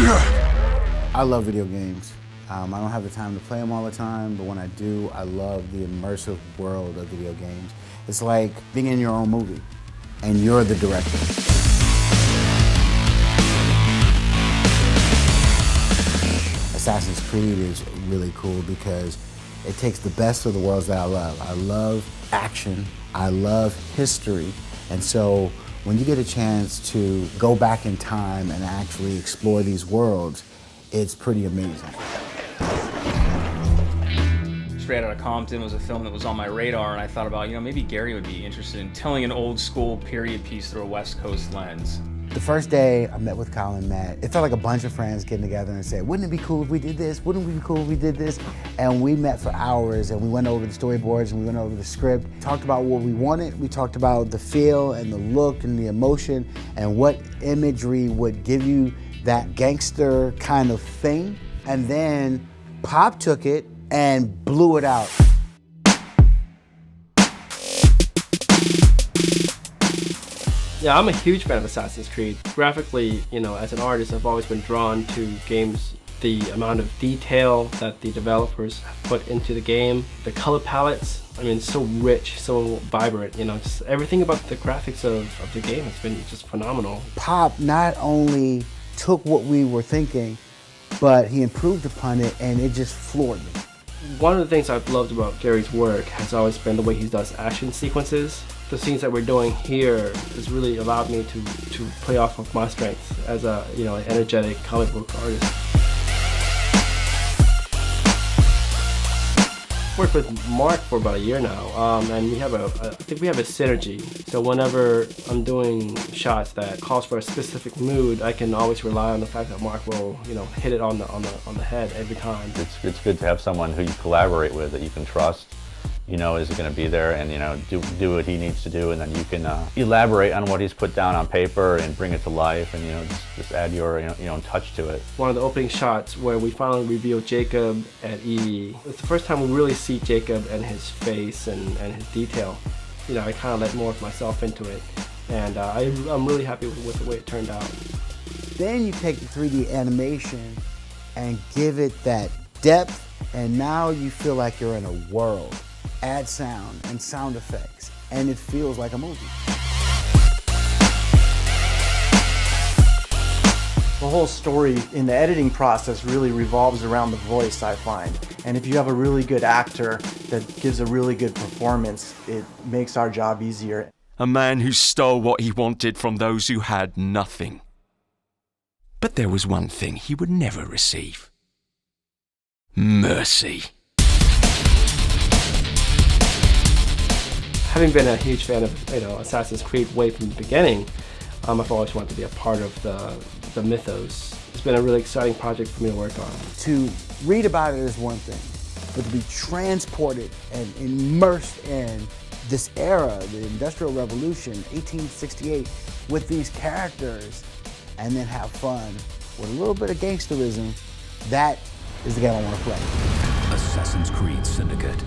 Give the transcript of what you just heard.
I love video games. I don't have the time to play them all the time, but when I do, I love the immersive world of video games. It's like being in your own movie, and you're the director. Assassin's Creed is really cool because it takes the best of the worlds that I love. I love action, I love history, and so when you get a chance to go back in time and actually explore these worlds, it's pretty amazing. Straight Outta Compton was a film that was on my radar, and I thought about, maybe Gary would be interested in telling an old school period piece through a West Coast lens. The first day I met with Kyle and Matt, it felt like a bunch of friends getting together and said, wouldn't it be cool if we did this? Wouldn't it be cool if we did this? And we met for hours and we went over the storyboards and we went over the script, talked about what we wanted, we talked about the feel and the look and the emotion and what imagery would give you that gangster kind of thing. And then Pop took it and blew it out. Yeah, I'm a huge fan of Assassin's Creed. Graphically, as an artist, I've always been drawn to games. The amount of detail that the developers have put into the game, the color palettes, it's so rich, so vibrant, just everything about the graphics of the game has been just phenomenal. Pop not only took what we were thinking, but he improved upon it and it just floored me. One of the things I've loved about Gary's work has always been the way he does action sequences. The scenes that we're doing here has really allowed me to play off of my strengths as an energetic comic book artist. Worked with Mark for about a year now, and I think we have a synergy. So whenever I'm doing shots that calls for a specific mood, I can always rely on the fact that Mark will, hit it on the head every time. It's good to have someone who you collaborate with that you can trust, is going to be there and do what he needs to do, and then you can elaborate on what he's put down on paper and bring it to life, and just add your own touch to it. One of the opening shots where we finally reveal Jacob and Evie. It's the first time we really see Jacob and his face and his detail. I kind of let more of myself into it, and I'm really happy with the way it turned out. Then you take the 3D animation and give it that depth, and now you feel like you're in a world. Add sound and sound effects, and it feels like a movie. The whole story in the editing process really revolves around the voice, I find. And if you have a really good actor that gives a really good performance, it makes our job easier. A man who stole what he wanted from those who had nothing. But there was one thing he would never receive: mercy. Having been a huge fan of Assassin's Creed way from the beginning, I've always wanted to be a part of the mythos. It's been a really exciting project for me to work on. To read about it is one thing, but to be transported and immersed in this era, the Industrial Revolution, 1868, with these characters, and then have fun with a little bit of gangsterism, that is the game I want to play. Assassins Creed Syndicate.